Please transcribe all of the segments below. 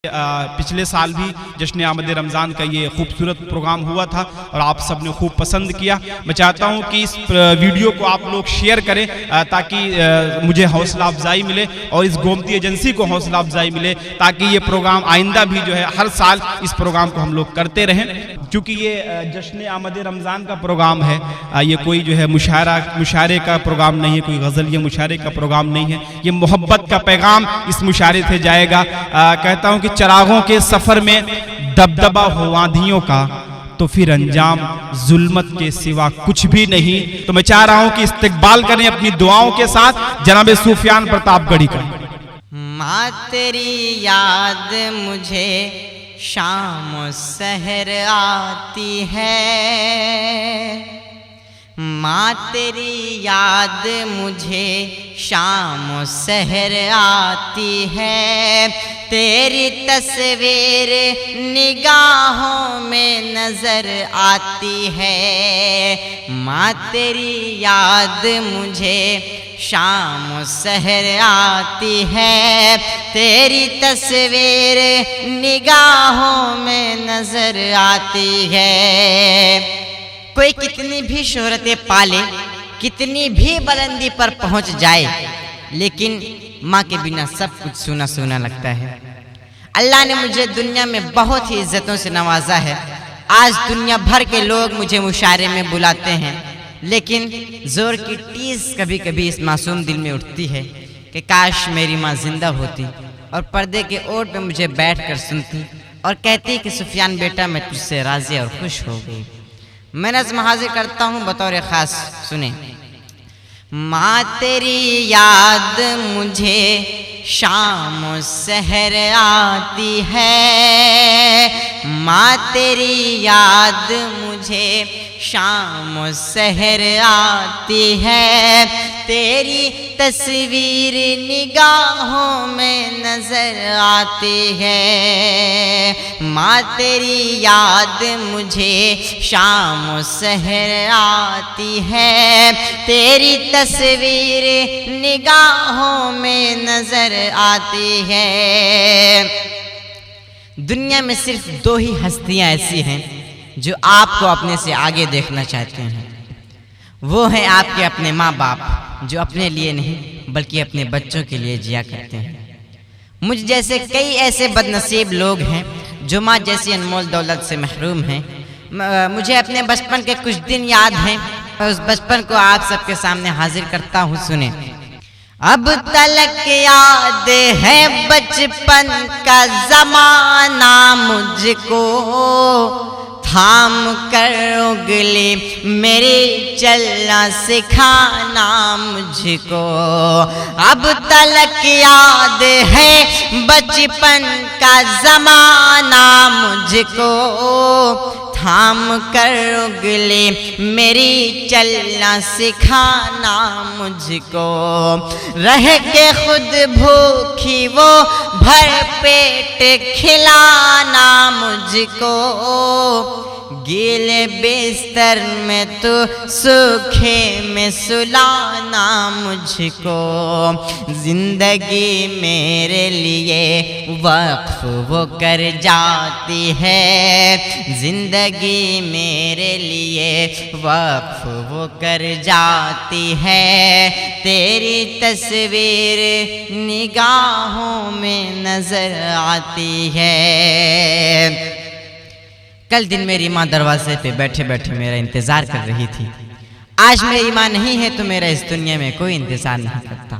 پچھلے سال بھی جشن آمد رمضان کا یہ خوبصورت پروگرام ہوا تھا اور آپ سب نے خوب پسند کیا۔ میں چاہتا ہوں کہ اس ویڈیو کو آپ لوگ شیئر کریں تاکہ مجھے حوصلہ افزائی ملے اور اس گومتی ایجنسی کو حوصلہ افزائی ملے تاکہ یہ پروگرام آئندہ بھی جو ہے ہر سال اس پروگرام کو ہم لوگ کرتے رہیں، کیونکہ یہ جشن آمد رمضان کا پروگرام ہے، یہ کوئی جو ہے مشاعرے کا پروگرام نہیں ہے، کوئی غزل یا مشاعرے کا پروگرام نہیں ہے، یہ محبت کا پیغام اس مشاعرے سے جائے گا۔ کہتا ہوں کہ چراغوں کے سفر میں دبدبا ہو آندھیوں کا تو پھر انجام ظلمت کے سوا کچھ بھی نہیں۔ تو میں چاہ رہا ہوں کہ استقبال کریں اپنی دعاؤں کے ساتھ جناب سفیان پرتاپ گڑھی کا۔ ماں تیری یاد مجھے شام و سحر آتی ہے، ماں تیری یاد مجھے شام و سحر آتی ہے، تیری تصویر نگاہوں میں نظر آتی ہے، ماں تیری یاد مجھے شام و سحر آتی ہے، تیری تصویر نگاہوں میں نظر آتی ہے۔ کوئی کتنی بھی شہرتیں پالے، کتنی بھی بلندی پر پہنچ جائے، لیکن ماں کے بنا سب کچھ سونا سونا لگتا ہے۔ اللہ نے مجھے دنیا میں بہت ہی عزتوں سے نوازا ہے۔ آج دنیا بھر کے لوگ مجھے مشاعرے میں بلاتے ہیں، لیکن زور کی ٹیز کبھی کبھی اس معصوم دل میں اٹھتی ہے کہ کاش میری ماں زندہ ہوتی اور پردے کے اوٹ پہ مجھے بیٹھ کر سنتی اور کہتی کہ سفیان بیٹا میں تجھ سے راضی اور خوش ہو گئی۔ میں نظم حاضر کرتا ہوں بطور خاص، سنیں۔ ماں تیری یاد مجھے شام و سحر آتی ہے، ماں تیری یاد مجھے شام و سحر آتی ہے، تیری تصویر نگاہوں میں نظر آتی ہے، ماں تیری یاد مجھے شام و سحر آتی ہے، تیری تصویر نگاہوں میں نظر آتی ہے۔ دنیا میں صرف دو ہی ہستیاں ایسی ہیں جو آپ کو اپنے سے آگے دیکھنا چاہتے ہیں، وہ ہیں آپ کے اپنے ماں باپ جو اپنے لیے نہیں بلکہ اپنے بچوں کے لیے جیا کرتے ہیں۔ مجھ جیسے کئی ایسے بد نصیب لوگ ہیں جو ماں جیسی انمول دولت سے محروم ہیں۔ مجھے اپنے بچپن کے کچھ دن یاد ہیں اور اس بچپن کو آپ سب کے سامنے حاضر کرتا ہوں، سنیں۔ اب تلک یاد ہے بچپن کا زمانہ مجھ کو، تھام کر اگلی میری چلنا سکھانا مجھ کو، اب تلک یاد ہے بچپن کا زمانہ مجھ کو، تھام کر اگلی میری چلنا سکھانا مجھ کو، رہ کے خود بھوکی وہ بھر پیٹ کھلانا مجھ کو، گیلے بستر میں تو سوکھے میں سلانا مجھ کو، زندگی میرے لیے وقف وہ کر جاتی ہے، زندگی میرے لیے وقف وہ کر جاتی ہے، تیری تصویر نگاہوں میں نظر آتی ہے۔ کل دن میری ماں دروازے پہ بیٹھے بیٹھے میرا انتظار کر رہی تھی۔ آج میری ماں نہیں ہے تو میرا اس دنیا میں کوئی انتظار نہیں کرتا۔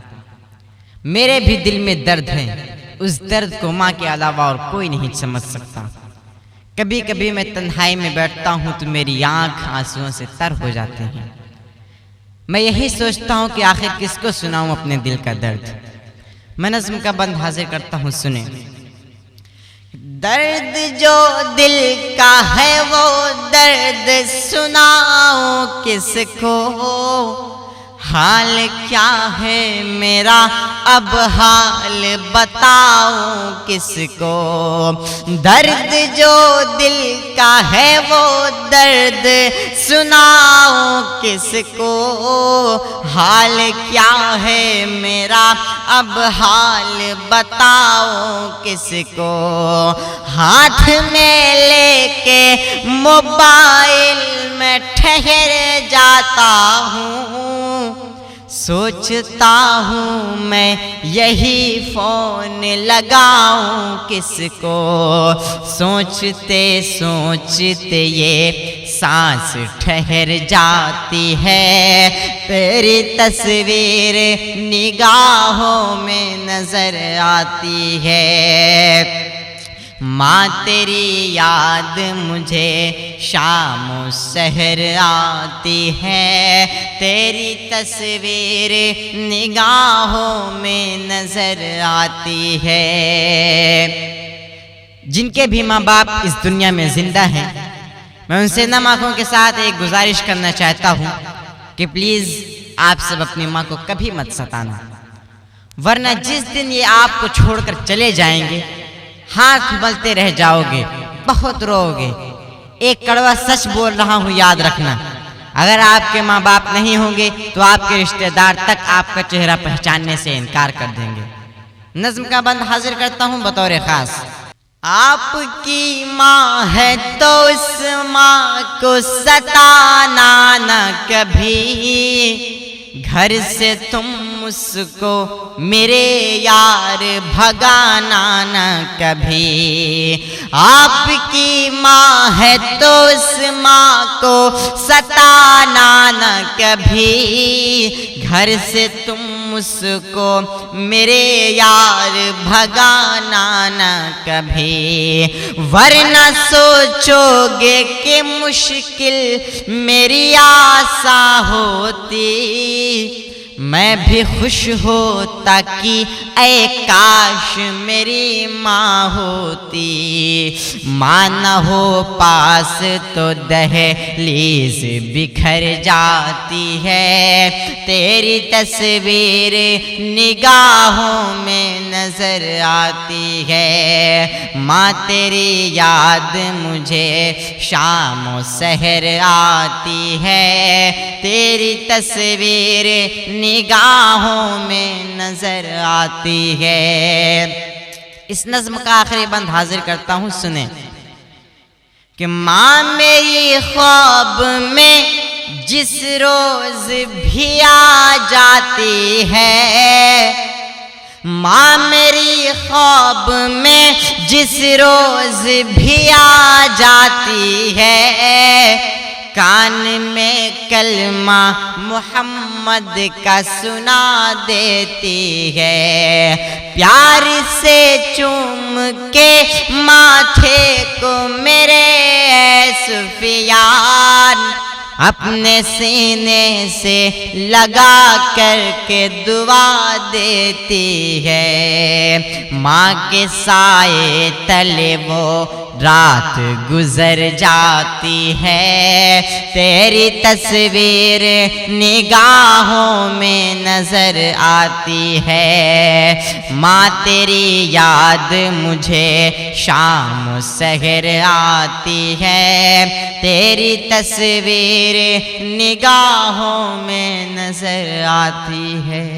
میرے بھی دل میں درد ہے، اس درد کو ماں کے علاوہ اور کوئی نہیں سمجھ سکتا۔ کبھی کبھی میں تنہائی میں بیٹھتا ہوں تو میری آنکھ آنسوؤں سے تر ہو جاتے ہیں۔ میں یہی سوچتا ہوں کہ آخر کس کو سناؤں اپنے دل کا درد۔ میں نظم کا بند حاضر کرتا ہوں، سنیں۔ درد جو دل کا ہے وہ درد سناؤں کس کو، حال کیا ہے میرا اب حال بتاؤں کس کو، درد جو دل کا ہے وہ درد سناؤں کس کو، حال کیا ہے میرا اب حال بتاؤں کس کو، ہاتھ میں لے کے موبائل میں ٹھہر جاتا ہوں، سوچتا ہوں میں یہی فون لگاؤں کس کو، سوچتے سوچتے یہ سانس ٹھہر جاتی ہے، تیری تصویر نگاہوں میں نظر آتی ہے، ماں تیری یاد مجھے شام و سحر آتی ہے، تیری تصویر نگاہوں میں نظر آتی ہے۔ جن کے بھی ماں باپ اس دنیا میں زندہ ہیں، میں ان سے نم آنکھوں کے ساتھ ایک گزارش کرنا چاہتا ہوں کہ پلیز آپ سب اپنی ماں کو کبھی مت ستانا، ورنہ جس دن یہ آپ کو چھوڑ کر چلے جائیں گے ہاتھ ملتے رہ جاؤ گے، بہت رو گے۔ ایک کڑوا سچ بول رہا ہوں، یاد رکھنا، اگر آپ کے ماں باپ نہیں ہوں گے تو آپ کے رشتہ دار تک آپ کا چہرہ پہچاننے سے انکار کر دیں گے۔ نظم کا بند حاضر کرتا ہوں بطور خاص۔ آپ کی ماں ہے تو اس ماں کو ستانا نہ کبھی، گھر سے تم اس کو میرے یار بھگانا نہ کبھی، آپ کی ماں ہے تو اس ماں کو ستانا نہ کبھی، گھر سے تم اس کو میرے یار بھگانا نہ کبھی، ورنہ سوچو گے کہ مشکل میری آساں ہوتی، میں بھی خوش ہوتا کہ اے کاش میری ماں ہوتی، ماں نہ ہو پاس تو دہلیز بکھر جاتی ہے، تیری تصویر نگاہوں میں نظر آتی ہے، ماں تیری یاد مجھے شام و سحر آتی ہے، تیری تصویر نگاہوں میں نظر آتی ہے۔ اس نظم کا آخری بند حاضر کرتا ہوں، سنیں کہ ماں میری خواب میں جس روز بھی آ جاتی ہے، ماں میری خواب میں جس روز بھی آ جاتی ہے، کان میں کلمہ محمد کا سنا دیتی ہے، پیار سے چوم کے ماتھے کو میرے اے سفیان اپنے سینے سے لگا کر کے دعا دیتی ہے، ماں کے سائے تلے وہ رات گزر جاتی ہے، تیری تصویر نگاہوں میں نظر آتی ہے، ماں تیری یاد مجھے شام و سحر آتی ہے، تیری تصویر نگاہوں میں نظر آتی ہے۔